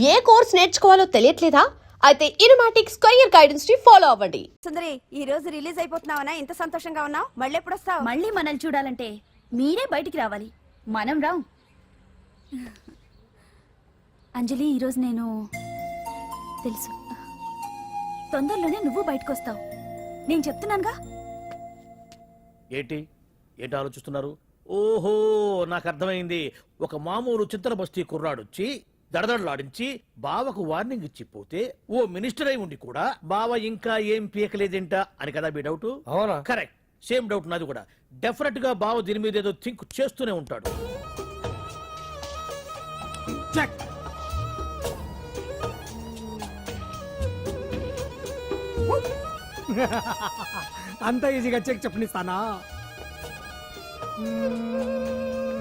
ఏ course నేర్చుకోవాలో తెలియట్లేదా? అయితే ఇనుమాటిక్ square guidance ని follow అవ్వండి. సుందరి, ఈ రోజు రిలీజ్ అయిపోతున్నావనా? ఇంత సంతోషంగా ఉన్నావు. మళ్ళీ ఎప్పుడు వస్తావు? మళ్ళీ మనల్ని చూడాలంటే మీరే బయటికి రావాలి, మనం రాం. అంజలి, ఈరోజు నేను తెలుసు తొందరలోనే నువ్వు బయటకు వస్తావు, నేను చెప్తున్నానుగా. ఏంటి ఏంటి ఆలోచిస్తున్నారు? ఓహో, నాకు అర్థమైంది. ఒక మామూలు చింతన బస్తీ కుర్రాడొచ్చి దడదడలాడించి బావకు వార్నింగ్ ఇచ్చిపోతే ఓ మినిస్టర్ అయి ఉండి కూడా బావ ఇంకా ఏం పీకలేదేంట అని కదా మీ డౌట్? అవునా? కరెక్ట్, సేమ్ డౌట్ నాది కూడా. డెఫినెట్ గా బావ దీని మీద ఏదో థింక్ చేస్తూనే ఉంటాడు. చెక్. అంత ఈజీగా చెక్ చెప్పనిస్తానా?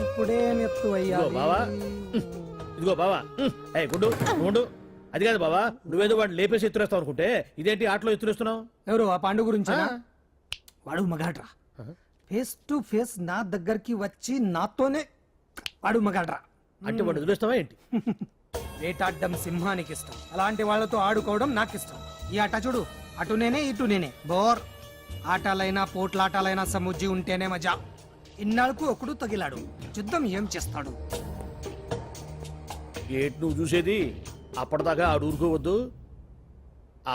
ఇప్పుడే నెత్తు అయ్యా. ఇదిగో బావా, ఇదిగో బావా. ఏ గుండు గుండు, అది కాదు బావా, నువ్వేదో వాడిని లేపేసి ఎత్తురేస్తావు అనుకుంటే ఇదేంటి ఆటలో ఎత్తురేస్తున్నావు? ఎవరు ఆ పాండు గురించి? వాడు మగాడ్రా. ఫేస్ టు ఫేస్ నా దగ్గరికి వచ్చి నాతోనే వాడు మగాడ్రా. అంటే వాడు వదిలేస్తావా ఏంటి? వేటాడ్డం సింహానికి ఇష్టం, అలాంటి వాళ్ళతో ఆడుకోవడం నాకు ఇష్టం. ఈ ఆట చూడు, అటు నేనే ఇటు నేనే. బోర్. ఆటలైనా పోట్లాటాలైనా సముజ్జి ఉంటేనే మజా. ఇన్నాళ్ళకు ఒకడు తగిలాడు, యుద్ధం ఏం చేస్తాడు? ఏంటి నువ్వు చూసేది? అప్పటిదాకా ఆడు ఊరుకోవద్దు.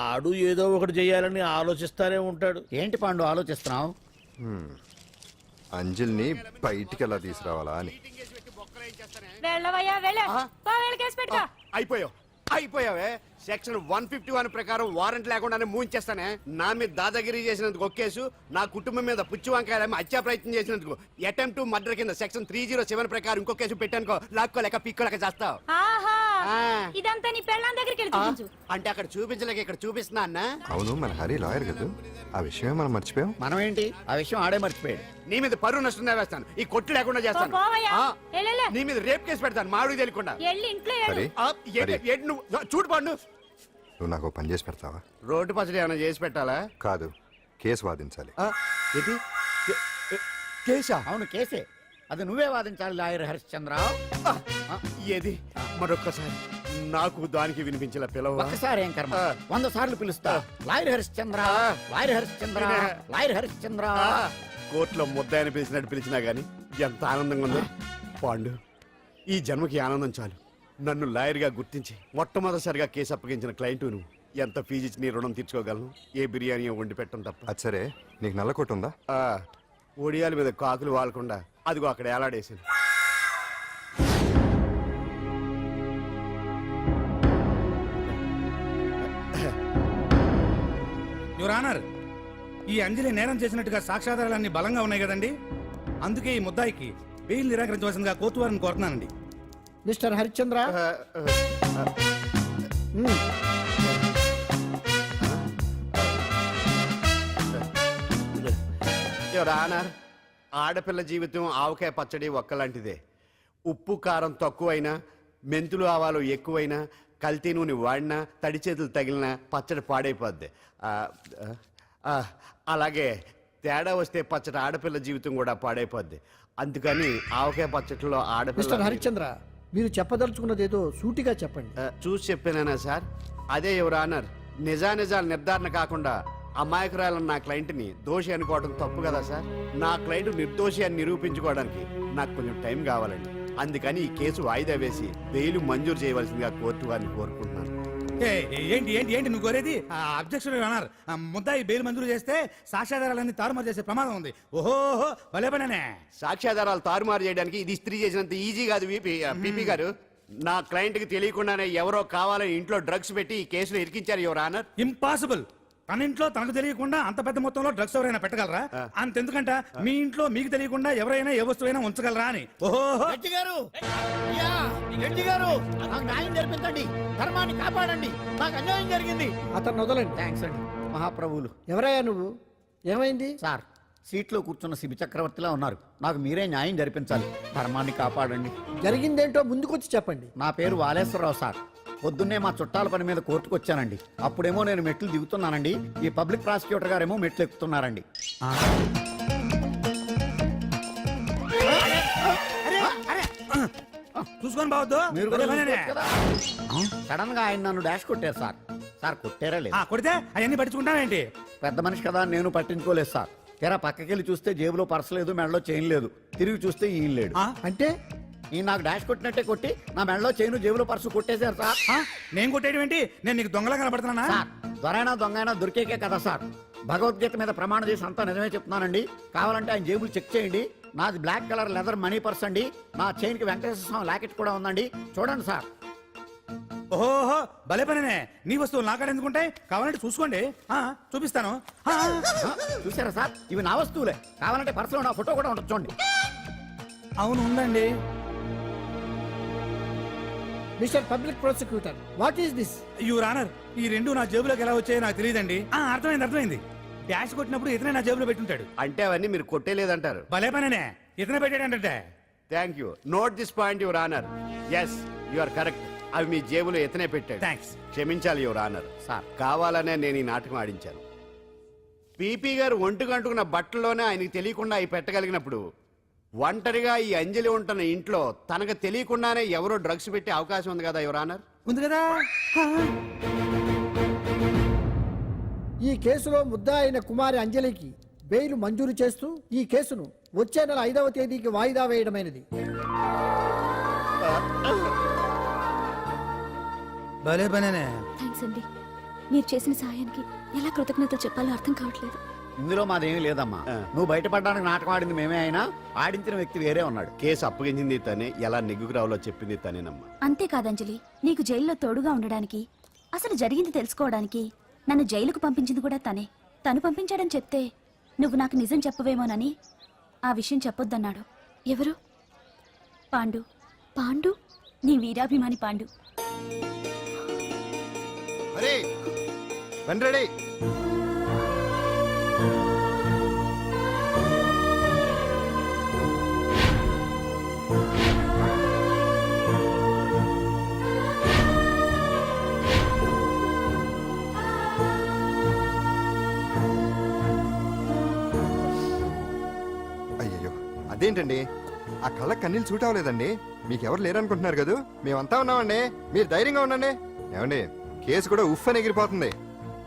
ఆడు ఏదో ఒకటి చెయ్యాలని ఆలోచిస్తానే ఉంటాడు. ఏంటి పాండు ఆలోచిస్తున్నావు? అంజలిని బయటికి ఎలా తీసుకురావాలా అని. అయిపోయావే. సెక్షన్ 151 ప్రకారం వారెంట్ లేకుండానే మూయించేస్తానే. నా మీద దాదాగిరి చేసినందుకు ఒక కేసు, నా కుటుంబం మీద పుచ్చి వంకాయలేమో హత్యా ప్రయత్నం చేసినందుకు అటెంప్ట్ టు మర్డర్ కింద సెక్షన్ 307 ప్రకారం ఇంకో కేసు పెట్టానుకో, లాక్కోలేక పిక్కోలేక చేస్తావు. ఇదంతా నీ పెళ్ళాం దగ్గరికి వెళ్ళి అంటే అక్కడ చూపించలేక ఇక్కడ చూపిస్తున్నా అన్న. అవును, మన హరి లాయర్ కదా, ఆ విషయమే మనం మర్చిపోయాం. మనం ఏంటి ఆ విషయం ఆడే మర్చిపోయాడు. నీ మీద పరువు నష్టం వేస్తాను, ఈ కొట్టు లేకుండా చేస్తాను. నీ మీద రేప్ కేసు పెడతాను మాడు తెలియకుండా. హరి, నువ్వు చూడు పండు, నువ్వు నాకు పని చేసి పెడతావా? రోడ్డు పచ్చడి ఏమైనా చేసి పెట్టాలా? కాదు, కేసు వాదించాలి. కేసా? అవును, కేసే. అది నువ్వే వాదించాలి లాయర్ హరిశ్చంద్ర. ఏది మరొక్కసారి నాకు దానికి వినిపించిన పిలవ. ఒక్కసారి ఏం కర్మ, 100 సార్లు పిలుస్తా. Lawyer Harishchandra, lawyer Harishchandra, lawyer Harishchandra. కోర్టులో ముద్దాయని పిలిచినట్టు పిలిచినా గానీ ఎంత ఆనందంగా ఉందో. పాండు, ఈ జన్మకి ఆనందం చాలు. నన్ను లాయర్ గా గుర్తించి మొట్టమొదటిసారిగా కేసు అప్పగించిన క్లయింట్ నువ్వు. ఎంత ఫీజు ఇచ్చి నీ రుణం తీర్చుకోగలను? ఏ బిర్యానీ వండి పెట్టడం తప్ప. అది సరే, నీకు నల్ల కొట్టు ఉందా? ఒడియాల మీద కాకులు వాలకుండా అదిగో అక్కడ ఏలాడేసింది. యువర్ ఆనర్, ఈ అంజలి నేరం చేసినట్టుగా సాక్ష్యాధారాలన్నీ బలంగా ఉన్నాయి కదండి. అందుకే ఈ ముద్దాయికి బెయిల్ నిరాకరించవలసిందిగా కోర్టు వారిని కోరుతున్నానండి. మిస్టర్ హరిశ్చంద్ర, యువర్ ఆనర్, ఆడపిల్ల జీవితం ఆవకాయ పచ్చడి ఒక్కలాంటిదే. ఉప్పు కారం తక్కువైనా, మెంతులు ఆవాలు ఎక్కువైనా, కల్తీ నూనె వాడినా, తడి చేతులు తగిలినా పచ్చడి పాడైపోద్ది. అలాగే తేడా వస్తే పచ్చడి ఆడపిల్ల జీవితం కూడా పాడైపోద్ది. అందుకని ఆవకాయ పచ్చడిలో ఆడపిల్ల. హరిశ్చంద్ర, మీరు చెప్పదలుచుకున్నది ఏదో సూటిగా చెప్పండి. చూసి చెప్పానా సార్? అదే యువర్ ఆనర్, నిజానిజాలు నిర్ధారణ కాకుండా అమాయకురాలను నా క్లయింట్ని దోషి అనుకోవడం తప్పు కదా సార్? నా క్లయింట్ నిర్దోషి అని నిరూపించుకోవడానికి నాకు కొంచెం టైం కావాలండి. అందుకని ఈ కేసు వాయిదా వేసి బెయిల్ మంజూరు చేయవలసిందిగా కోర్టు వారిని కోరుకుంటున్నాను. ఏంటి ఏంటి ఏంటి నువ్వు కోరేది? అబ్జెక్షన్ యువర్ ఆనర్, ముద్దాయి బెయిల్ మంజూరు చేస్తే సాక్ష్యాధారాలన్నీ తారుమారు చేసే ప్రమాదం ఉంది. ఓహో, భలే పనేనే. సాక్ష్యాధారాలు తారుమారు చేయడానికి ఇది ఇస్త్రీ చేసినంత ఈజీ కాదు పీపీ గారు. నా క్లయింట్ కి తెలియకుండానే ఎవరో కావాలని ఇంట్లో డ్రగ్స్ పెట్టి ఈ కేసులో ఇరికించారు యువర్ ఆనర్. ఇంపాసిబుల్. తన ఇంట్లో తనకు తెలియకుండా అంత పెద్ద మొత్తంలో డ్రగ్స్ ఎవరైనా పెట్టగలరా? అంతెందుకంట మీ ఇంట్లో మీకు తెలియకుండా ఎవరైనా ఏ వస్తువైనా ఉంచగలరా అని. ఓహో, న్యాయం జరిపించండి, ధర్మాన్ని కాపాడండి, నాకు అన్యాయం జరిగింది. అతను వదలండి. థ్యాంక్స్ అండి మహాప్రభువులు. ఎవరయ్యా నువ్వు? ఏమైంది? సార్, సీట్లో కూర్చున్న శిబి చక్రవర్తిలా ఉన్నారు. నాకు మీరే న్యాయం జరిపించాలి, ధర్మాన్ని కాపాడండి. జరిగిందేంటో ముందుకొచ్చి చెప్పండి. నా పేరు వాలేశ్వరరావు సార్. పొద్దున్నే మా చుట్టాల పని మీద కోర్టుకు వచ్చానండి. అప్పుడేమో నేను మెట్లు దిగుతున్నానండి, ఈ పబ్లిక్ ప్రాసిక్యూటర్ గారేమో మెట్లు ఎక్కుతున్నారండి. చూసుకొని బావద్దు మీరు కూడా చూసుకోవచ్చు కదా. సడన్ గా ఆయన నన్ను డాష్ కొట్టారు సార్. సార్ కొట్టారా లేదు? కొడితే అవన్నీ పట్టించుకుంటావేంటి? పెద్ద మనిషి కదా అని నేను పట్టించుకోలేదు సార్. తెరా పక్కకెళ్ళి చూస్తే జేబులో పర్స్ లేదు, మెడలో చైన్ లేదు. తిరిగి చూస్తే ఈయన లేడు. అంటే ఈయన నాకు డాష్ కొట్టినట్టే కొట్టి నా మెడలో చైన్ జేబులో పర్సు కొట్టేశారు సార్. నేను కొట్టేయడం ఏంటి? నేను నీకు దొంగలా కనపడుతున్నా? సార్ దొరైనా దొంగైనా దొరికేకే కదా సార్. భగవద్గీత మీద ప్రమాణం చేసి అంతా నిజమే చెప్తున్నానండి. కావాలంటే ఆయన జేబులు చెక్ చేయండి. నాది black colour leather money purse అండి. నా చైన్ కి వెంకటేశ్వర స్వామి లాకెట్ కూడా ఉందండి. చూడండి సార్. ఓహో భలే పనినే. నీ వస్తువులు నాకాడ ఎందుకుంటాయి? కావాలంటే చూసుకోండి, చూపిస్తాను. చూసారా సార్, ఇవి నా వస్తువులే. కావాలంటే పర్సులో నా ఫోటో కూడా ఉంటుంది చూడండి. అవును ఉందండి. Mister public prosecutor, what is this? Your honour, ఈ రెండు నా జేబులోకి ఎలా వచ్చాయో నాకు తెలియదండి. అర్థమైంది. డాష్ కొట్టినప్పుడు ఇతనే నా జేబులో పెట్టుంటాడు. అంటే అవన్నీ మీరు కొట్టేలేదంటారు. భలే పనినే, ఇతనే పెట్టాడంటే. Thank you. Note this point your honour. Yes you are correct. అవి మీ జేబులో ఎతనే పెట్టాడు. థ్యాంక్స్. క్షమించాలి యువర్ ఆనర్. సార్ కావాలనే నేను ఈ నాటకం ఆడించాను. పీపీ గారు ఒంటికి అంటుకున్న బట్టల్లోనే ఆయనకి తెలియకుండా అవి పెట్టగలిగినప్పుడు ఒంటరిగా ఈ అంజలి ఉంటున్న ఇంట్లో తనకు తెలియకుండానే ఎవరో డ్రగ్స్ పెట్టే అవకాశం ఉంది కదా యువర్ ఆనర్. ఉంది కదా. ఈ కేసులో ముద్దా అయిన కుమారి అంజలికి బెయిల్ మంజూరు చేస్తూ ఈ కేసును వచ్చే నెల 5వ తేదీకి వాయిదా వేయడమైనది. భలే పనినే. థ్యాంక్స్ అండి. మీరు చేసిన సహాయానికి ఎలా కృతజ్ఞతలు చెప్పాలో అర్థం కావట్లేదు. ఇందులో మాదేమీ లేదమ్మా. నువ్వు బయటపడడానికి నాటకం ఆడింది మేమే అయినా ఆడించిన వ్యక్తి వేరే ఉన్నాడు. కేసు అప్పగించింది తనే, ఎలా నెగ్గుకు రావాలో చెప్పింది తనేనమ్మా. అంతేకాదంజలి, నీకు జైల్లో తోడుగా ఉండడానికి, అసలు జరిగింది తెలుసుకోవడానికి నన్ను జైలుకు పంపించింది కూడా తనే. తను పంపించాడని చెప్తే నువ్వు నాకు నిజం చెప్పవేమోనని ఆ విషయం చెప్పొద్దన్నాడు. ఎవరు? పాండు. పాండు, నీ వీరాభిమాని పాండు. రెడీ. అయ్యయ్యో, అదేంటండి ఆ కళ్ళ కన్నీళ్ళు సూట్ అవ్వలేదండి. మీకెవరు లేరనుకుంటున్నారు కదా, మేమంతా ఉన్నామండి. మీరు ధైర్యంగా ఉండండి. ఏమండి, కేసు కూడా ఉఫ్ అని ఎగిరిపోతుంది.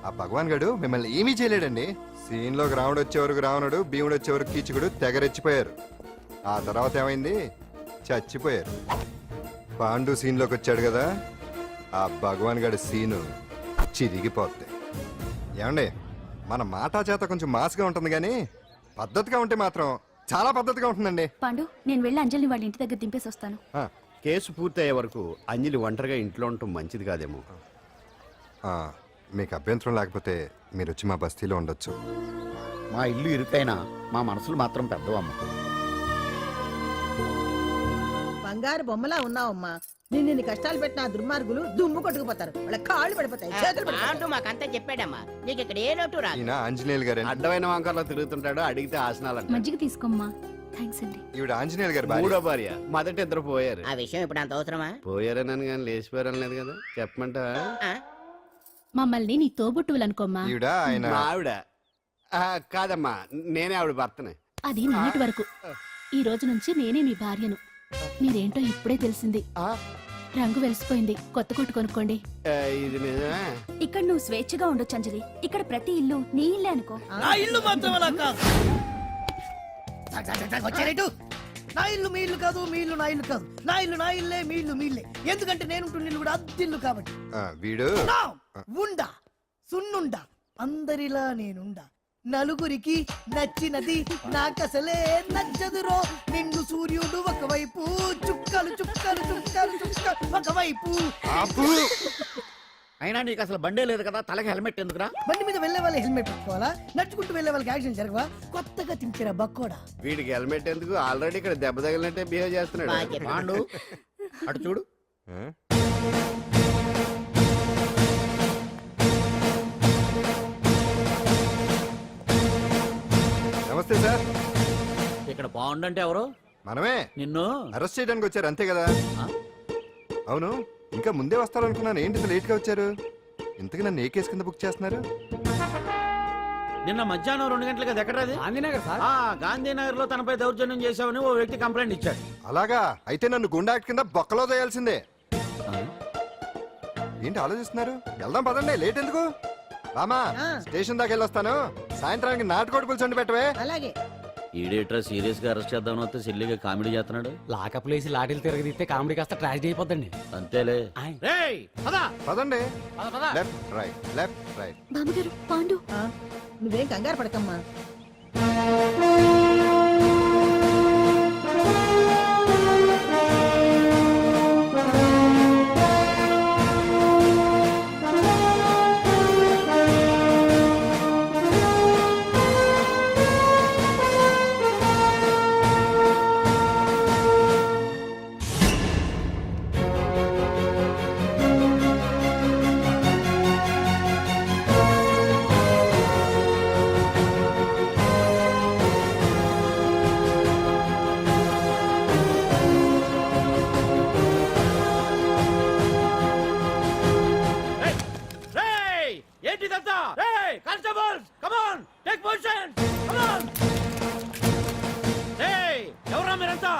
ఆ భగవాన్ గడు మిమ్మల్ని ఏమీ చేయలేడండి. సీన్ లోకి రాముడు వచ్చే వరకు రావణుడు, భీముడు వచ్చే వరకు కీచుకుడు తెగరెచ్చిపోయారు. ఆ తర్వాత ఏమైంది? చచ్చిపోయారు. పాండు సీన్ లోకి వచ్చాడు కదా, ఆ భగవాన్ గడి సీను చిరిగిపోద్ది. ఏమండి, మన మాటా చేత కొంచెం మాస్గా ఉంటుంది కానీ పద్ధతిగా ఉంటే మాత్రం చాలా పద్ధతిగా ఉంటుందండి. పాండు, నేను వెళ్ళి అంజలిని వాళ్ళ ఇంటి దగ్గర దింపేసి వస్తాను. కేసు పూర్తయ్యే వరకు అంజలి ఒంటరిగా ఇంట్లో ఉండటం మంచిది కాదేమో. మీకు అభ్యంతరం లేకపోతే మీరు వచ్చి మా బస్తీలో ఉండొచ్చు. మా ఇల్లు ఇరుకైనా మా మనసులు మాత్రం పెద్దవమ్మ. బంగారు బొమ్మలా ఉన్నావమ్మా. నిన్ను కష్టాలు పెట్టిన ఆ దుర్మార్గులు దుమ్ము కొట్టుకుపోతారు. వాళ్ళ కాళ్ళు పడిపోతాయి, చేతులు పడిపోతాయి. మాకంతా చెప్పాడమ్మా. నీకు ఇక్కడ ఏ లోటు రాదు. ఈయన ఆంజనేయులు గారు. అడ్డమైన వంకర్లో తిరుగుతుంటాడు, అడిగితే ఆసనాలంట. మజ్జిగ తీసుకోమ్మా. థ్యాంక్స్ అండి. ఈవిడ ఆంజనేయులు గారు భార్య. మూడో భార్య. మొదట ఇద్దరు పోయారు. ఆ విషయం ఇప్పుడు అంత అవసరమా? పోయారనని కానీ లేచిపోయారని లేదు కదా. చెప్పమంటావా? మమ్మల్ని నీ తోబుట్టువులనుకోమ్మా. ఈవిడ ఆయన మా ఆవిడ. కాదమ్మా, నేనే ఆవిడ భర్తనే. అది నిన్నటి వరకు. ఈ రోజు నుంచి నేనే మీ భార్యను. మీరేంటో ఇప్పుడే తెలిసింది. రంగు వెలిసిపోయింది, కొత్త కొట్టు కొనుక్కోండి. ఇది నిజమే. ఇక్కడ నువ్వు స్వేచ్ఛగా ఉండొచ్చు అంజలి. ఇక్కడ ప్రతి ఇల్లు నీ ఇల్లే అనుకో. నా ఇల్లు మాత్రం అలా కాదు. వచ్చారేటు? నా ఇల్లు మీ ఇల్లు కాదు, మీ ఇల్లు నా ఇల్లు కాదు. నా ఇల్లు నా ఇల్లే, మీ ఇల్లు మీ ఇల్లే. ఎందుకంటే నేను ఉంటున్న ఇల్లు కూడా అద్దిల్లు కాబట్టి. వీడు నా ఉండా సున్నుండా అందరిలా నేనుండా. నలుగురికి నచ్చినది నాకసలే నచ్చదురో. నిండు సూర్యుడు ఒకవైపు, చుక్కలు చుక్కలు చుక్కలు చుక్కలు ఒకవైపు. అయినా నీకు అసలు బండే లేదు కదా, తలకి హెల్మెట్ ఎందుకురా? బండి మీద వెళ్లే వాళ్ళు హెల్మెట్ పెట్టుకోవాలా? నడుచుకుంటూ వెళ్లే వాళ్ళకి యాక్షన్ జరగవా? కొత్తగా తింటారా బక్కోడా? వీడికి హెల్మెట్ ఎందుకు? ఆల్రెడీ ఇక్కడ దెబ్బ తగిలినట్టే బిహేవ్ చేస్తున్నాడు. పాండు అటు చూడు. నమస్తే సార్. ఇక్కడ బాగుండంటే ఎవరు? మనమే. నిన్ను అరెస్ట్ చేయడానికి వచ్చారు అంతే కదా? అవును, ఇంకా ముందే వస్తారనుకున్నాను. ఏంటి లేట్ గా వచ్చారు? ఇంతకు నన్ను ఏ కేసు కింద బుక్ చేస్తున్నారు? నిన్న మధ్యాహ్నం 2 గంటలకు అది ఎక్కడది? గాంధీనగర్ సార్. గాంధీనగర్ లో తనపై దౌర్జన్యం చేశామని ఓ వ్యక్తి కంప్లైంట్ ఇచ్చాడు. అలాగా అయితే నన్ను గుండా యాక్ట్ కింద బొక్కలో చేయాల్సిందే. ఏంటి ఆలోచిస్తున్నారు? వెళ్దాం పదండి, లేట్ ఎందుకు? రామా స్టేషన్ దాకా వెళ్ళొస్తాను. సాయంత్రానికి నాటుకోడి పులుసు వండి పెట్టవే. అలాగే. ఈడేట్రా సీరియస్ గా అరెస్ట్ చేద్దామని వస్తే సిల్లిగా కామెడీ చేస్తున్నాడు. లాకప్ లేసి లాఠీలు తిరగదీస్తే కామెడీ కాస్త ట్రాజడీ అయిపోద్దండి. అంతేలే. పదండి. Left right left right. బామ్మగారు పాండు ఆ, నువ్వేం కంగారు పడకమ్మా. ఏంటిదంతా? Constables come on, take position, come on. ఎవరా మీరంతా?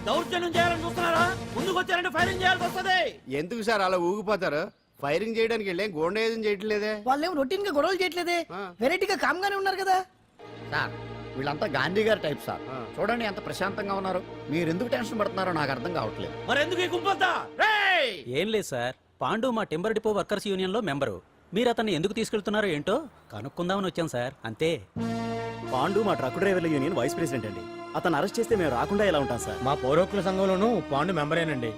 దౌర్జన్యం చేయాలని చూస్తున్నారా? ముందుకు వచ్చారంటే ఫైరింగ్ చేయాల్సి వస్తది. ఎందుకు సార్ అలా ఊగిపోతారు? ఫైరింగ్ చేయడానికి వెళ్ళే గోండేజం చేయట్లేదే. వాళ్ళేం రొటీన్ గా గొడవలు చేయట్లేదే, వెరైటీగా కామ్గానే ఉన్నారు కదా. సార్ వీళ్ళంతా గాంధీ గారి టైప్ సార్. చూడండి ఎంత ప్రశాంతంగా ఉన్నారు. మీరు ఎందుకు టెన్షన్ పడుతున్నారో నాకు అర్థం కావట్లేదు. మరి ఎందుకు ఈ గుంపంతా? ఏం లేదు సార్, పాండు మా టింబర్ డిపో వర్కర్స్ యూనియన్ లో మెంబరు. మీరు అతన్ని ఎందుకు తీసుకెళ్తున్నారో ఏంటో కనుక్కుందామని వచ్చాం సార్, అంతే. పాండు మా ట్రక్ డ్రైవర్ల యూనియన్ వైస్ ప్రెసిడెంట్ అండి. అతను అరెస్ట్ చేస్తే మేము రాకుండా ఎలా ఉంటాం సార్? మా పౌరోక్ల సంఘంలోనూ పాండు మెంబరేనండి.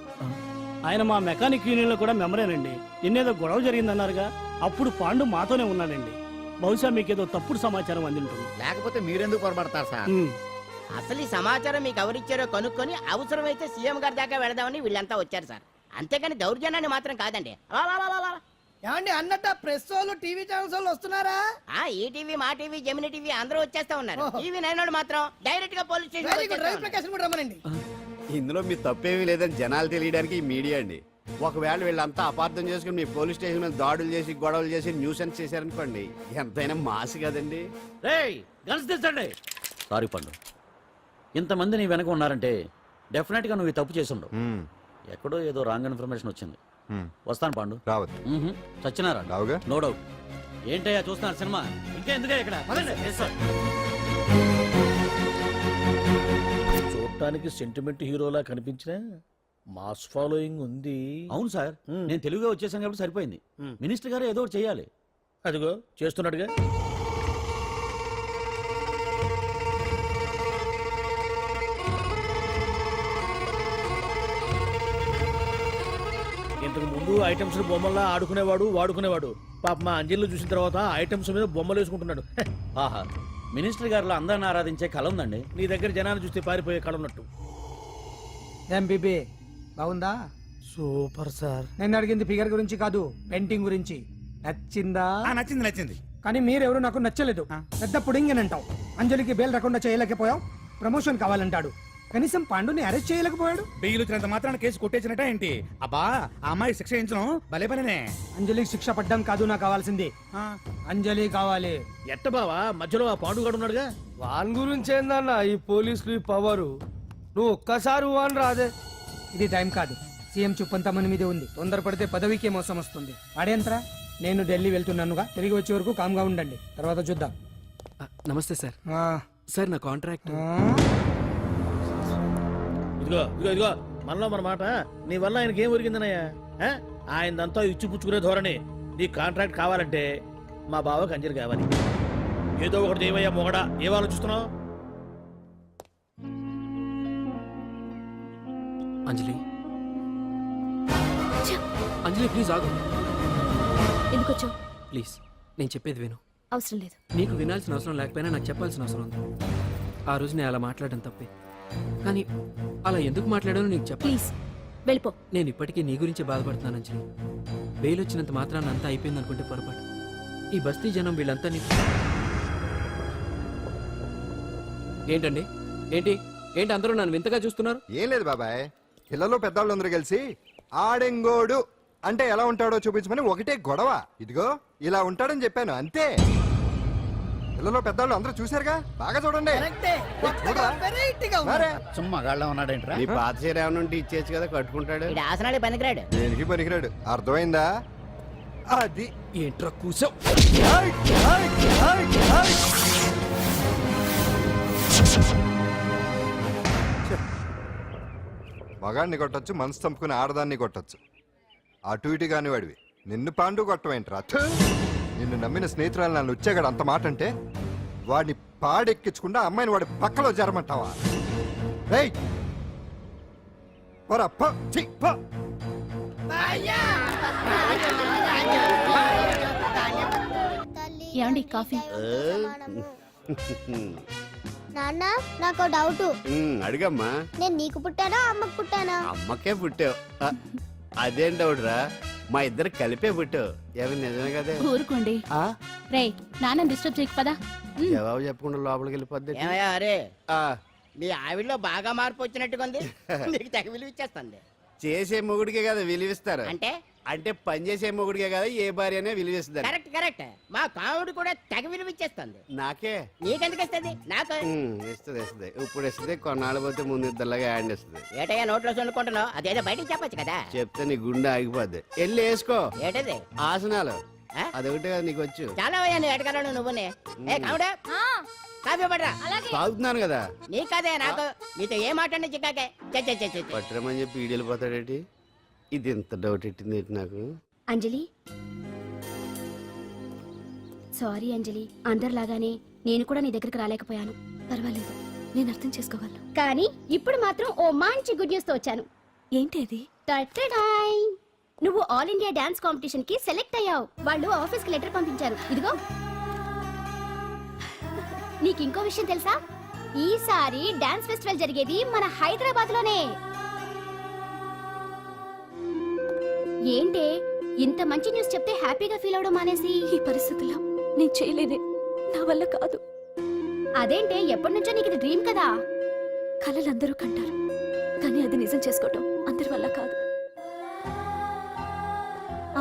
ఆయన మా మెకానిక్ యూనియన్ లో కూడా మెంబరేనండి. నిన్నేదో గొడవ జరిగిందన్నారుగా, అప్పుడు పాండు మాతోనే ఉన్నాడండి. బహుశా మీకేదో తప్పుడు సమాచారం అందింటుంది. లేకపోతే మీరెందుకు పొరపడతారు సార్? అసలు ఈ సమాచారం మీకు ఎవరిచ్చారో కనుక్కొని అవసరమైతే సీఎం గారి దాకా వెళదామని వీళ్ళంతా వచ్చారు సార్. అంతేకాని దౌర్జన్యాన్ని మాత్రం కాదండి. ఏమండి అన్నట్టు ప్రెస్ వాళ్ళు టీవీ ఛానల్స్ వాళ్ళు వస్తున్నారా? ఈ టీవీ మా టీవీ జెమిని టీవీ అందరూ వచ్చేస్తా ఉన్నారు. టీవీ నైన్ మాత్రం డైరెక్ట్ గా పోలీస్ స్టేషన్. ఇందులో మీ తప్పేమీ లేదని జనాలు తెలియడానికి ఈ మీడియా అండి. ఒకవేళ వీళ్ళంతా అపార్థం చేసుకుని మీ పోలీస్ స్టేషన్ మీద దాడులు చేసి గొడవలు చేసి న్యూసెన్స్ చేశారనుకోండి, ఎంతైనా మాసి కదండి. సారీ పండు, ఇంతమంది నీ వెనక ఉన్నారంటే డెఫినెట్ గా నువ్వు ఈ తప్పు చేసి ఉండవు. ఎక్కడో ఏదో రాంగ్ ఇన్ఫర్మేషన్ వచ్చింది. వస్తాను పాండు. రావద్దు. చచ్చినారా? రావుగా. No doubt. ఏంటయ్యా చూస్తున్నారు సినిమా? ఇంకెందుకే ఇక్కడ? చూడటానికి సెంటిమెంట్ హీరోలా కనిపించిన మాస్ ఫాలోయింగ్ ఉంది. అవును సార్, నేను తెలుగుగా వచ్చేసాను కాబట్టి సరిపోయింది. మినిస్టర్ గారు ఏదో ఒకటి చేయాలి. అదిగో చేస్తున్నాడుగా. ఇంతకు ముందు ఐటమ్స్ బొమ్మల్లా ఆడుకునేవాడు, వాడుకునేవాడు. పాప మా అంజలిలో చూసిన తర్వాత ఐటమ్స్ మీద బొమ్మలు వేసుకుంటున్నాడు. ఆహా, మినిస్టర్ గారిలో అందరిని ఆరాధించే కళ ఉందండి. నీ దగ్గర జనాన్ని చూస్తే పారిపోయే కళ ఉన్నట్టు. ఎంబీబీ బాగుందా? Super sir. నేను అడిగింది ఫిగర్ గురించి కాదు, పెయింటింగ్ గురించి. నచ్చిందా? నచ్చింది నచ్చింది. కానీ మీరెవరు నాకు నచ్చలేదు. పెద్ద పుడింగనంటావు. అంజలికి బెయిల్ రాకుండా చేయలేకపోయావు. ప్రమోషన్ కావాలంటాడు. కనీసం పాండుని అరెస్ట్ చేయలేకపోయాడు. బెయిల్ వచ్చినంత మాత్రాన కేసు కొట్టేసినట్ట ఏంటి? అబ్బా, ఆ అమ్మాయి శిక్ష వేయించడం భలే పనినే. అంజలికి శిక్ష పడ్డం కాదు నాకు కావాల్సింది. అంజలి కావాలి. ఎట్ట బావా, మధ్యలో ఆ పాండుగాడు ఉన్నాడుగా. వాన్ గురించి ఏందన్నా ఈ పోలీసులు పవరు? నువ్వు ఒక్కసారి వాన్ రాదే. ఇది టైం కాదు. సీఎం చూపంతా మన మీదే ఉంది. తొందరపడితే పదవికే మోసం వస్తుంది. వాడేంతరా? నేను ఢిల్లీ వెళ్తున్నానుగా, తిరిగి వచ్చే వరకు కామ్గా ఉండండి, తర్వాత చూద్దాం. నమస్తే సార్. సార్ నా కాంట్రాక్ట్. ఇదిగో ఇదిగో ఇదిగో, మనలో మన మాట. నీ వల్ల ఆయనకి ఏం ఒరిగిందనయ్యా? ఆయనదంతా ఇచ్చి పుచ్చుకునే ధోరణి. నీ కాంట్రాక్ట్ కావాలంటే మా బావకి అంజలి కావాలి. ఏదో ఒకటి చేయవయ్యా మొగడా. ఏం ఆలోచిస్తున్నావు? అంజలి, అంజలి ప్లీజ్ ఆగు. ఎందుకు వచ్చావు? ప్లీజ్ నేను చెప్పేది విను. అవసరం లేదు. నీకు వినాల్సిన అవసరం లేకపోయినా నాకు చెప్పాల్సిన అవసరం ఉంది. ఆ రోజు నేను అలా మాట్లాడడం తప్పే, కానీ అలా ఎందుకు మాట్లాడానో నీకు చెప్ప. ప్లీజ్ వెళ్ళిపో. నేను ఇప్పటికీ నీ గురించి బాధపడుతున్నాను అంజలి. బెయిల్ వచ్చినంత మాత్రాన్ని అంతా అయిపోయింది అనుకుంటే పొరపాటు. ఈ బస్తీ జనం వీళ్ళంతా ఏంటండి? ఏంటి ఏంటి అందరూ నన్ను వింతగా చూస్తున్నారు? ఏం లేదు బాబాయ్, పిల్లలు పెద్దవాళ్ళందరూ కలిసి ఆడెంగోడు అంటే ఎలా ఉంటాడో చూపించమని ఒకటే గొడవ. ఇదిగో ఇలా ఉంటాడని చెప్పాను అంతే. పిల్లలు పెద్దవాళ్ళు అందరూ చూశారుగా బాగా చూడండి చూడరా? మరే. సుమ్మా గాళ్ళ ఉన్నాడేంట్రా నీ పాత చీర ఏమైనా ఉంటే ఇచ్చేచ్చు కదా కట్టుకుంటాడు. ఇది ఆసనాలే పనికిరాడు. దేనికి పనికిరాడు అర్థమైందా? అది ఏంట్రా కూసావు? మగాడిని కొట్టొచ్చు, మనసు చంపుకుని ఆడదాన్ని కొట్టొచ్చు. అటు ఇటు కాని వాడివి నిన్ను పాండు కొట్టమేంట్రా? థు! నిన్ను నమ్మిన స్నేహితురాలు నన్ను వచ్చాగాడు అంత మాట అంటే వాడిని పాడెక్కించకుండా అమ్మాయిని వాడి పక్కలో జరమంటావా? రేయ్ పోరా, పో, ఛీ, పో. ఏమండి కాఫీ? నాన్న నాకు డౌట్. అడిగమ్మా. నేను నీకు పుట్టానా అమ్మకు పుట్టానా? అమ్మకే పుట్టావు. అదేం డౌట్రా, మా ఇద్దరు కలిపే పుట్టావు. ఏమి నిజమే కదే. ఊరుకోండి. ఆ? రే నాన్న డిస్టర్బ్ చేయకు పదా. జవాబు చెప్పకుండా లోపలికి వెళ్ళిపోద్ది. ఏమయ్యా అరే, ఆ, మీ ఆవిడలో బాగా మార్పు వచ్చినట్టుగా ఉంది. నీకు తెగ విలువ ఇచ్చేస్తుంది. చేసే మొగుడికే కదా విలువిస్తారు. అంటే అంటే పని చేసే మొగుడికే కదా ఏ భార్య అనే విలువిస్తారు. Correct correct. మా కాముడు కూడా తెగ విలువ ఇచ్చేస్తుంది. నాకే నీకెందుకు ఇస్తుంది? నాకు ఇస్తుంది ఇస్తుంది. ఇప్పుడు ఇస్తుంది, కొన్నాళ్ళు పోతే ముందు ఇద్దరులాగా హ్యాండ్ ఇస్తుంది. ఏటయ్యా నోట్లో చల్లుకుంటున్నావు? అదేదో బయటికి చెప్పొచ్చు కదా. చెప్తే నీ గుండె ఆగిపోద్ది. వెళ్ళి వేసుకో ఏటది? ఆసనాలు. ఆ? అదొకటి కదా నీకు వచ్చు. చాలా అయ్యా నీ ఎటకరాడు నువ్వునే. ఏ కాముడా కాఫీ పడరా. తాగుతున్నాను కదా. నీ కాదే నాకు. నీతో ఏ మాట్లాడి చిక్కాకే. పట్టరమని చెప్పి ఈడు వెళ్ళిపోతాడేటి. ఇది ఎంత డౌట్ ఎట్టింది ఏంటి నాకు. అంజలి సారీ అంజలి, అందరిలాగానే నేను కూడా నీ దగ్గరికి రాలేకపోయాను. పర్వాలేదు, నేను అర్థం చేసుకోగలను. కానీ ఇప్పుడు మాత్రం ఓ మంచి గుడ్ న్యూస్ తో వచ్చాను. ఏంటి అది? టటడాయ్! నువ్వు ఆల్ ఇండియా డాన్స్ కాంపిటీషన్ కి సెలెక్ట్ అయ్యావు. వాళ్ళు ఆఫీస్ కి లెటర్ పంపించారు. ఇదిగో. నీకు ఇంకో విషయం తెలుసా? ఈసారి డాన్స్ ఫెస్టివల్ జరిగేది మన హైదరాబాద్ లోనే. ఏంటే ఇంత మంచి న్యూస్ చెప్తే హ్యాపీగా ఫీల్ అవడం మానేసి? ఈ పరిస్థితుల్లో నేను చేయలేనే, నా వల్ల కాదు. అదేంటే ఎప్పటి నుంచో నీకు ఇది డ్రీమ్ కదా? కలలందరూ కంటారు, కానీ అది నిజం చేసుకోవటం అందరి వల్ల కాదు.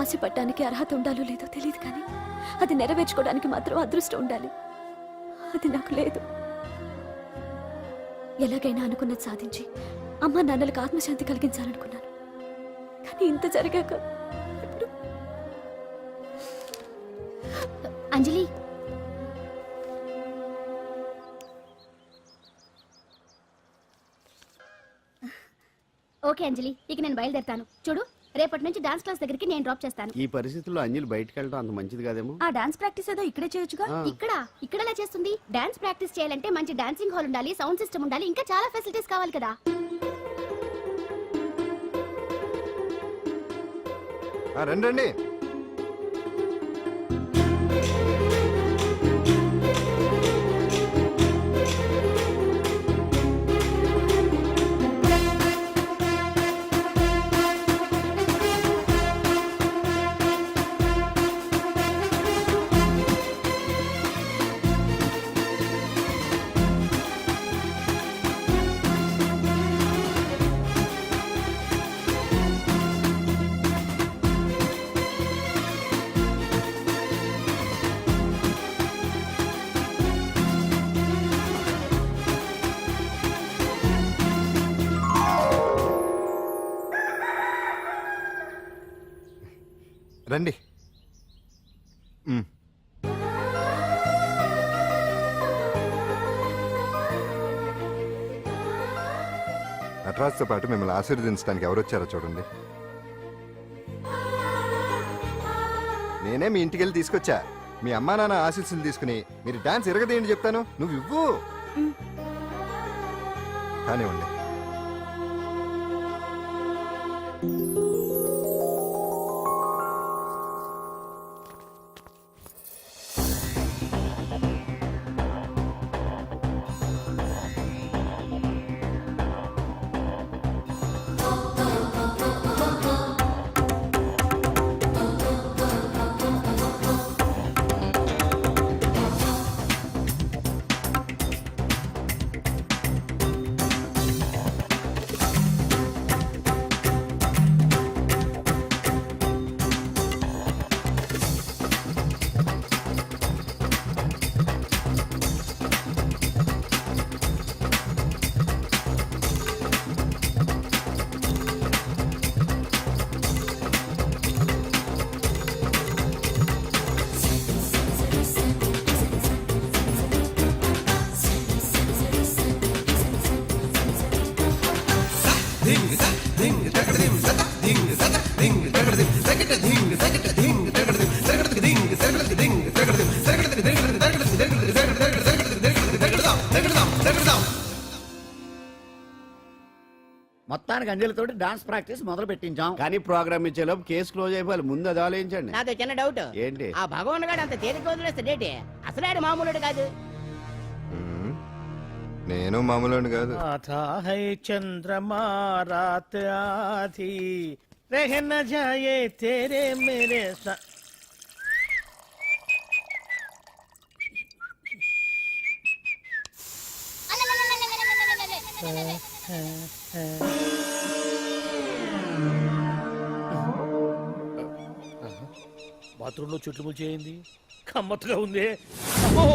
ఆశపడటానికి అర్హత ఉండాలో లేదో తెలియదు, కానీ అది నెరవేర్చుకోవడానికి మాత్రం అదృష్టం ఉండాలి. అది నాకు లేదు. ఎలాగైనా అనుకున్నది సాధించి అమ్మ నాన్నలకు ఆత్మశాంతి కలిగించాలనుకున్నాను, కానీ ఇంత జరిగాక ఇప్పుడు అంజలి ఓకే అంజలి, ఇక నేను బయలుదేరుతాను. చూడు, రేపటి నుంచి డాన్స్ క్లాస్ దగ్గరికి నేను డ్రాప్ చేస్తాను. ఈ పరిస్థితుల్లో అంజలి బయటకు వెళ్ళడం అంత మంచిది కాదేమో. ఆ డాన్స్ ప్రాక్టీస్ ఏదో ఇక్కడే చేయొచ్చుగా. ఇక్కడ ఎలా చేస్తుంది? డాన్స్ ప్రాక్టీస్ చేయాలంటే మంచి డాన్సింగ్ హాల్ ఉండాలి, సౌండ్ సిస్టమ్ ఉండాలి, ఇంకా చాలా ఫెసిలిటీస్ కావాలి కదా. రండి రండి. రండి. నటరాజ్తో పాటు మిమ్మల్ని ఆశీర్వదించడానికి ఎవరు వచ్చారో చూడండి. నేనే మీ ఇంటికి వెళ్ళి తీసుకొచ్చా. మీ అమ్మా నాన్న ఆశీస్సులు తీసుకుని మీరు డాన్స్ ఎరగదేయండి చెప్తాను. నువ్వు ఇవ్వు. కానివ్వండి. మొత్తానికి అంజలితోటి డాన్స్ ప్రాక్టీస్ మొదలు పెట్టించాం. కానీ ప్రోగ్రామ్ ఇచ్చేలోపు కేసు క్లోజ్ అయిపోవాలి, ముందు అది ఆలోచించండి. నాదో చిన్న డౌట్. ఏంటి? ఆ భగవాన్ గారు అంత తేలిక వదిలేస్తాడేటి? అసలు ఆడు మామూలుడు కాదు. నేను మామూలు కాదు. आता है चंद्रमा रात आधी रह न जाए तेरे मेरे साथ. బాత్రూంలో చెట్లు ముల్చేయింది, కమ్మత్తుగా ఉంది. అమ్మో,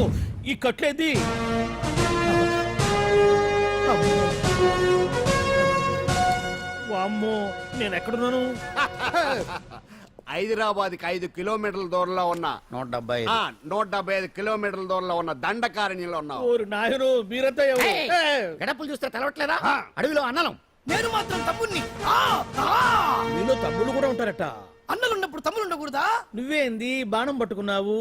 ఈ కట్లేంది? వామ్మో, నేను ఎక్కడున్నాను? హైదరాబాద్కి 5 కిలోమీటర్ల దూరంలో ఉన్న 175. 175 కిలోమీటర్ల దూరంలో ఉన్న దండకారణ్యంలో ఉన్నావు. ఓరు నాయను, మీరంతా ఎవరు? గడపలు చూస్తే తెలవట్లేదా? అడవిలో అన్నలం. నేను మాత్రం తమ్ముణ్ణి. మీలో తమ్ముళ్ళు కూడా ఉంటారట. అన్నలున్నప్పుడు తమ్ముడు ఉండకూడదా? నువ్వేంది బాణం పట్టుకున్నావు?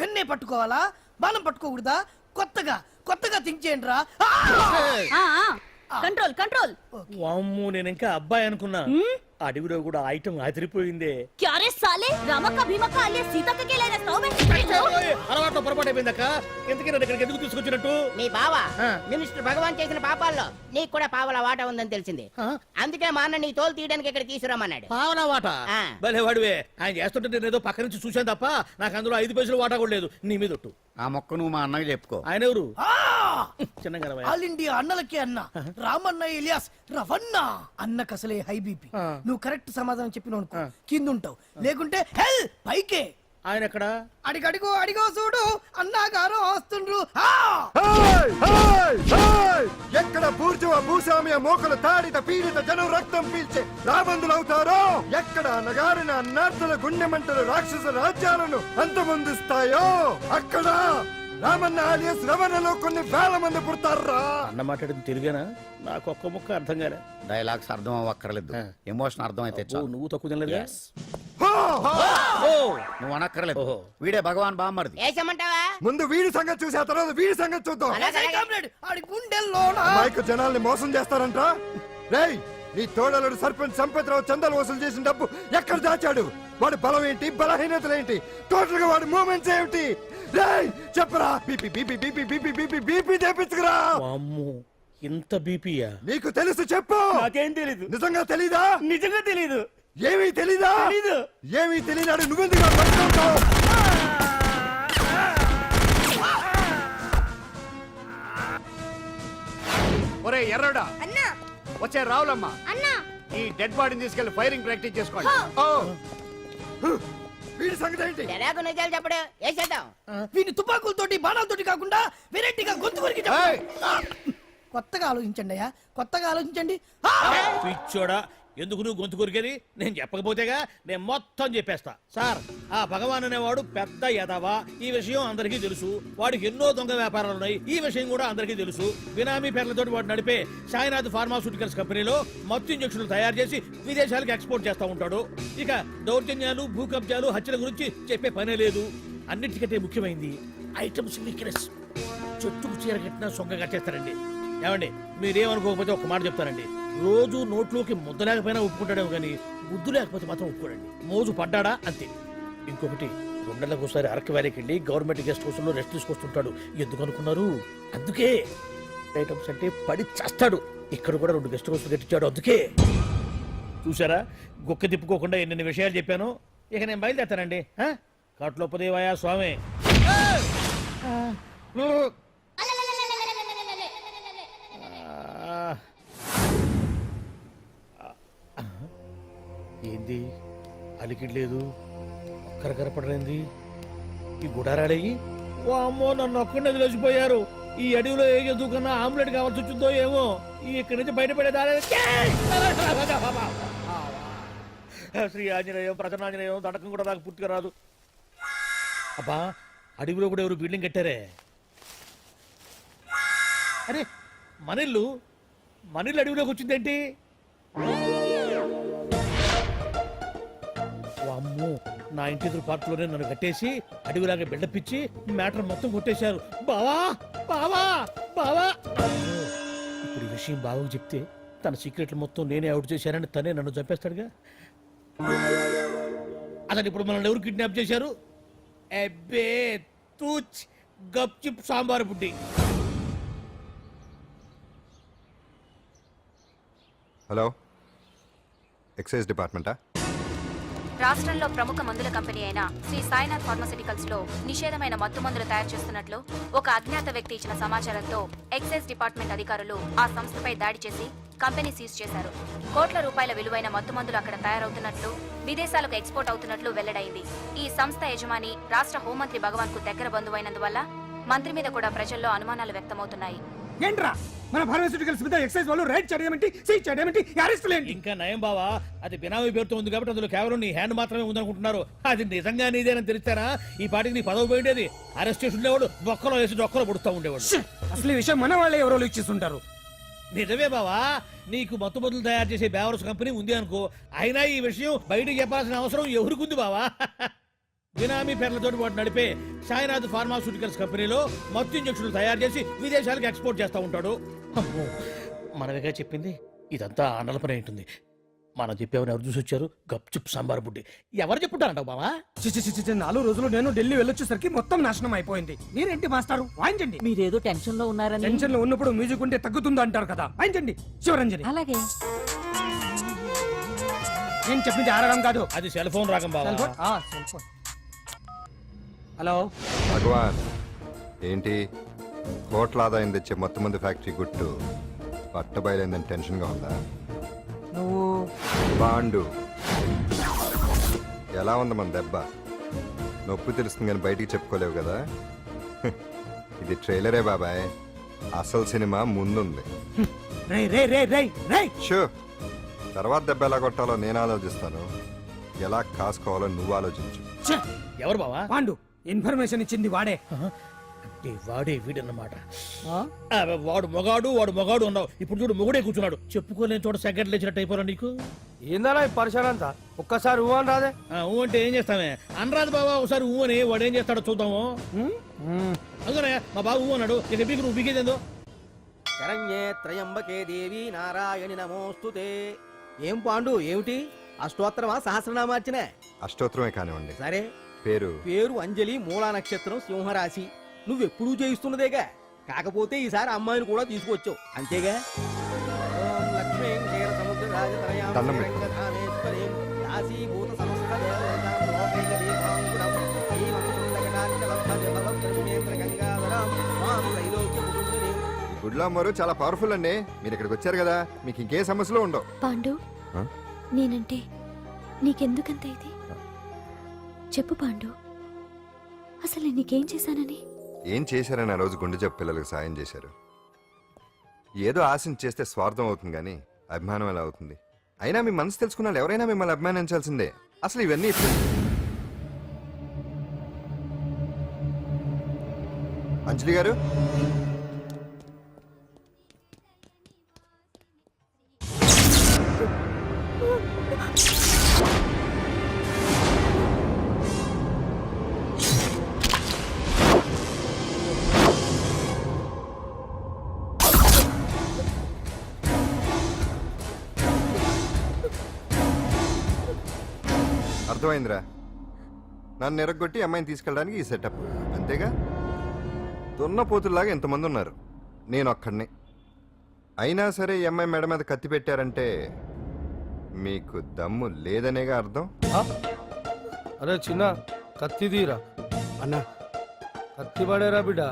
వెన్నే పట్టుకోవాలా? బాణం పట్టుకోకూడదా? కొత్తగా థింక్ చేయండి రా. Control control. వామ్మో, నేను ఇంకా అబ్బాయి అనుకున్నా. అడవిలో కూడా ఐటమ్ అదిరిపోయిందే. క్యారే సాలే రమక భీమక అలియా సీతక్క కేలైన స్టవ్ అలవాటు పొరపాటు అయిపోయిందక్క. ఎందుకు నన్ను ఇక్కడికి ఎందుకు తీసుకొచ్చినట్టు? మీ బావ ఆ. మినిస్టర్ భగవాన్ చేసిన పాపాల్లో నీకు కూడా పావల వాటా ఉందని తెలిసింది. ఆ? అందుకే మా అన్న నీ తోలు తీయడానికి ఇక్కడ తీసుకురామన్నాడు. పావనా వాట? ఆ. భలే వాడివే. ఆయన చేస్తుంటే నేను ఏదో పక్క నుంచి చూశాను తప్ప నాకు అందులో 5 పైసలు వాటా కూడా లేదు. నీ మీద ఒట్టు. ఆ మొక్క నువ్వు మా అన్నకి చెప్పుకో. ఆయన ఎవరు? చిన్నగా ఆల్ ఇండియా అన్నలకే అన్న రామన్న ఇలియాస్ రవన్న. అన్నకు అసలే హై బీపీ. ఆ. నువ్వు కరెక్ట్ సమాధానం చెప్పిన కింద ఉంటావు, లేకుంటే హెల్ పైకే. ఆయన ఎక్కడ? అడిగో చూడు, అన్నగారు వస్తుండ్రు. ఎక్కడ బూర్జువ భూస్వామ్య మోకలు తాడిత పీడిత జనం రక్తం పీల్చే రాబందులవుతారో, ఎక్కడ నగారిన అన్నార్థుల గుండె మంటలు రాక్షస రాజ్యాలను అంతమొందిస్తాయో, అక్కడ రామన్న ఆలియస్ రమణలో కొన్ని వేల మంది పుడతారా. అన్న మాట్లాడింది తెలుగేనా? నాకు ఒక్క ముక్క అర్థం కాలే. డైలాగ్స్ అర్థం అవ్వక్కర్లేదు, ఎమోషన్ అర్థం అయితే ఓ, చాలు. నువ్వు తక్కువ తినలేదు. నువ్వు అనక్కర్లేదు. వీడే భగవాన్ బామ్మర్ది. వేసమంటావా? ముందు వీడి సంగతి చూసి ఆ తర్వాత వీడి సంగతి చూద్దాం. ఆడి గుండెల్లోన మైకు జనాల్ని మోసం చేస్తారంట. రేయ్, నీ తోడలుడు సర్పంచ్ సంపత్రావు చందాలు వసూలు చేసిన డబ్బు ఎక్కడ దాచాడు? వాడి బలం ఏంటి, బలహీనతలు ఏంటి, టోటల్ గా వాడి మూమెంట్స్ ఏమిటి? రేయ్ చెప్పరా. BP BP BP BP BP BP చేపించుకురా. వామ్మో, ఇంత బీపీయా? నీకు తెలుసు చెప్పు. నాకేం తెలీదు. నిజంగా తెలీదా? నిజంగా తెలీదు. ఏమీ తెలీదా? తెలీదు. ఏమీ తెలియనాడు నువ్వెందుకు పట్టుకుంటావు? ఒరే ఎర్రడా, వచ్చే రావులమ్మ, ఈ డెడ్ బాడీని తీసుకెళ్లి ఫైరింగ్ ప్రాక్టీస్ చేసుకోండి. వీడి సంగతి ఏంటి? ఎలాగో నిజాలు చెప్పడు, వేసేద్దాం. వీని తుపాకులతోటి బాణాలతోటి కాకుండా వెరైటీగా గొంతు వరకు కొత్తగా ఆలోచించండి అయ్యా, కొత్తగా ఆలోచించండి. పిచ్చోడా, ఎందుకు నువ్వు గొంతు కొరికేది? నేను చెప్పకపోతేగా నేను మొత్తం చెప్పేస్తా. సార్, ఆ భగవాన్ అనేవాడు పెద్ద యదవ. ఈ విషయం అందరికీ తెలుసు. వాడికి ఎన్నో దొంగ వ్యాపారాలు ఉన్నాయి. ఈ విషయం కూడా అందరికీ తెలుసు. బినామీ పేర్లతోటి వాడు నడిపే సాయినాథ్ ఫార్మాస్యూటికల్స్ కంపెనీలో మత్తు ఇంజక్షన్లు తయారు చేసి విదేశాలకు ఎక్స్పోర్ట్ చేస్తా ఉంటాడు. ఇక దౌర్జన్యాలు, భూ కబ్జాలు, హత్యల గురించి చెప్పే పనే లేదు. అన్నిటికంటే ముఖ్యమైనది ఐటమ్స్ వీక్నెస్. చెట్టుకు చీర కట్టినా సొంగ కట్టేస్తారండి. ఏమండి, మీరేమనుకోకపోతే ఒక మాట చెప్తానండి. రోజు నోట్లోకి ముద్ద లేకపోయినా ఒప్పుకుంటాడేమో కానీ ముద్దు లేకపోతే మాత్రం ఒప్పుకోడండి. మోజు పడ్డాడా అంతే. ఇంకొకటి, 2 నెలలకు ఒకసారి అరకు వ్యాలీకి వెళ్ళి గవర్నమెంట్ గెస్ట్ హౌస్ లో రెస్ట్ తీసుకొస్తుంటాడు. ఎందుకు అనుకున్నారు? అందుకే. ఐటమ్స్ అంటే పడి చేస్తాడు. ఇక్కడ కూడా 2 గెస్ట్ హౌస్ కట్టించాడు. అందుకే. చూసారా, గుక్క తిప్పుకోకుండా ఎన్ని విషయాలు చెప్పాను. ఇక నేను బయలుదేరుతానండి. కాట్లోపదేవాయా స్వామి. ఏంది అలికిడ్ లేదు, ఒక్కరు కనపడలేంది. ఈ గుడారాడయ్యి ఓ అమ్మో, నన్ను ఒక్కడిని వదిలేసిపోయారు. ఈ అడవిలో ఏ జంతువు కన్నా ఆమ్లెట్ కావాల్సి వచ్చిందో ఏమో. ఇక్కడి నుంచి బయటపడేదారే. శ్రీ ఆంజనేయం, ప్రసన్నాంజనేయం, దడకం కూడా నాకు పూర్తిగా రాదు. అబ్బా, అడవిలో కూడా ఎవరు బిల్డింగ్ కట్టారే. అరే, మనిల్లు అడవిలోకి వచ్చిందేంటి? అమ్మో, నా ఇంటి ఎదురు పార్కులోనే నన్ను కట్టేసి అడవిలాగా బిడ్డపిచ్చి మ్యాటర్ మొత్తం కొట్టేశారు. బావా బావా బావా అమ్మో, ఇప్పుడు ఈ విషయం బావకు చెప్తే తన సీక్రెట్లు మొత్తం నేనే అవుట్ చేశానని తనే నన్ను చంపేస్తాడుగా. అతను ఇప్పుడు మనల్ని ఎవరు కిడ్నాప్ చేశారు? అబ్బే తూచ్ గప్ చిప్ సాంబార్ బుడ్డి. హలో, ఎక్సైజ్ డిపార్ట్మెంటా? రాష్ట్రంలో ప్రముఖ మందుల కంపెనీ అయిన శ్రీ సాయినాథ్ ఫార్మాసిటికల్స్ లో నిషేధమైన మత్తు మందులు తయారు చేస్తున్నట్లు ఒక అజ్ఞాత వ్యక్తి ఇచ్చిన సమాచారంతో ఎక్సైజ్ డిపార్ట్మెంట్ అధికారులు ఆ సంస్థపై దాడి చేసి కంపెనీ సీజ్ చేశారు. కోట్ల రూపాయల విలువైన మత్తు మందులు అక్కడ తయారవుతున్నట్లు, విదేశాలకు ఎక్స్పోర్ట్ అవుతున్నట్లు వెల్లడైంది. ఈ సంస్థ యజమాని రాష్ట్ర హోంమంత్రి భగవాన్ కు దగ్గర బంధువైనందువల్ల మంత్రి మీద కూడా ప్రజల్లో అనుమానాలు వ్యక్తమవుతున్నాయి. ఏంట్రా మన ఫార్మాస్యూటికల్స్ మీద ఎక్సైజ్ వాళ్ళు రైడ్ చేయడమేంటి, సీజ్ చేయడమేంటి, అరెస్టులు ఏంటి? ఇంకా నయం బావా, అది బినామీ పేరుతో ఉంది కాబట్టి అందులో కేవలం నీ హ్యాండ్ మాత్రమే ఉందనుకుంటున్నారు. అది నిజంగా నీదేనని తెలిస్తారా ఈ పాటికి నీ పదవి పోయిండేది. అరెస్ట్ చేసి ఉండేవాడు, బొక్కలో వేసి డొక్కలో పుడుతూ ఉండేవాడు. అసలు ఈ విషయం మన వాళ్ళే ఎవరో ఇచ్చేస్తుంటారు. నిజమే బావా, నీకు మత్తు మందులు తయారు చేసే బేవర్స్ కంపెనీ ఉంది అనుకో, అయినా ఈ విషయం బయటకు చెప్పాల్సిన అవసరం ఎవరికుంది బావా? బినామీ పేర్లతో వాడు నడిపే సాయినాథ్ ఫార్మాస్యూటికల్స్ కంపెనీలో మత్తు ఇంజక్షన్లు తయారు చేసి విదేశాలకు ఎక్స్పోర్ట్ చేస్తూ ఉంటాడు. అమ్మో, మనమేగా చెప్పింది, ఇదంతా ఆండల పని ఉంటుంది. మనం చెప్పేవని ఎవరు చూసి వచ్చారు? గప్చుప్ సాంబార్ బుడ్డి. ఎవరు చెప్పుంటారంటావు బావా? చిచి 4 రోజులు నేను ఢిల్లీ వెళ్ళొచ్చేసరికి మొత్తం నాశనం అయిపోయింది. మీరేంటి మాస్టారు, వాయించండి. మీరేదో టెన్షన్ లో ఉన్నారని. టెన్షన్ లో ఉన్నప్పుడు మ్యూజిక్ ఉంటే తగ్గుతుంది అంటారు కదా, వాయించండి శివరంజని. అలాగే. నేను చెప్పింది ఆడడం కాదు, అది సెల్ ఫోన్ రాగం బావా. Cell phone. హలో భగవాన్, ఏంటి కోట్ల ఆదాయం తెచ్చే మొత్తం మంది ఫ్యాక్టరీ గుట్టు పట్టబయలైందని టెన్షన్గా ఉందా? నువ్వు బాండు ఎలా ఉంది మన దెబ్బ? నొప్పి తెలుస్తుంది కానీ బయటికి చెప్పుకోలేవు కదా. ఇది ట్రైలరే బాబాయ్, అసలు సినిమా ముందుంది. రేయ్ రేయ్ రేయ్ రేయ్ రేయ్ షో, తర్వాత దెబ్బ ఎలా కొట్టాలో నేను ఆలోచిస్తాను, ఎలా కాసుకోవాలో నువ్వు ఆలోచించు. ఛే! ఎవరు బావా? పాండు ఇన్ఫర్మేషన్ ఇచ్చింది వాడే. అంటే వాడే వీడన్నమాట. వాడు మొగాడు అన్నావు, ఇప్పుడు చూడు మొగుడే కూర్చున్నాడు. చెప్పుకోలేని చోట సెకండ్ లేచినట్టు అయిపోరా నీకు. ఏందన్నా ఈ పరిసరం అంతా? ఒక్కసారి ఊ అని రాదే. ఊ అంటే ఏం చేస్తామే? అనరాదు బాబా, ఒకసారి ఊ అని. వాడు ఏం చేస్తాడో చూద్దాము. అందుకనే మా బాబు ఊ అన్నాడు, ఇక బీకి నువ్వు బీకేదేందో. శరణ్యే త్రయంబకే దేవి నారాయణి నమోస్తుతే. ఏం పాండు, ఏమిటి అష్టోత్తరమా సహస్రనామార్చనే? అష్టోత్తరమే కానివ్వండి. సరే, పేరు అంజలి, మూలా నక్షత్రం, సింహరాశి. నువ్వెప్పుడూ చేయిస్తున్నదేగా, కాకపోతే ఈసారి అమ్మాయిని కూడా తీసుకొచ్చావు అంతేగా. ఓం లక్ష్మీం క్షీరసముద్రరాజతనయాం దండం పెట్టు. శ్రీరంగధామేశ్వరీం దాసీభూత సమస్త దేవతాం లోకైక దీపాంకురం శ్రీమంతులగనాట్యవత్పతిభవత్రిమేంద్రగంగాధరాం మాం త్రైలోక్యముకుందినీం. ఈ గుడ్లో అమ్మరు చాలా పవర్ఫుల్ అండి. మీరు ఇక్కడికి వచ్చారు కదా, మీకు ఇంకే సమస్యలు ఉండవు. పాండు, ఆ? నేనంటే నీకెందుకంత ఇది? చెప్పు పాండు, అసలు నీకేం చేశానని? ఏం చేశారని ఆ రోజు గుండె జబ్బు పిల్లలకు సాయం చేశారు. ఏదో ఆశించి చేస్తే స్వార్థం అవుతుంది కానీ అభిమానం ఎలా అవుతుంది? అయినా మీ మనసు తెలుసుకున్న వాళ్ళు ఎవరైనా మిమ్మల్ని అభిమానించాల్సిందే. అసలు ఇవన్నీ అంజలి గారు, అర్థమైందిరా. నన్ను ఎరగొట్టి అమ్మాయిని తీసుకెళ్ళడానికి ఈ సెటప్ అంతేగా. దున్నపోతుల్లాగా ఎంతమంది ఉన్నారు, నేను ఒక్కడిని. అయినా సరే ఈ అమ్మాయి మెడ మీద కత్తి పెట్టారంటే మీకు దమ్ము లేదనేగా అర్థం. అరే చిన్న కత్తి తీరా అన్నా కత్తి పడేరా బిడ్డ.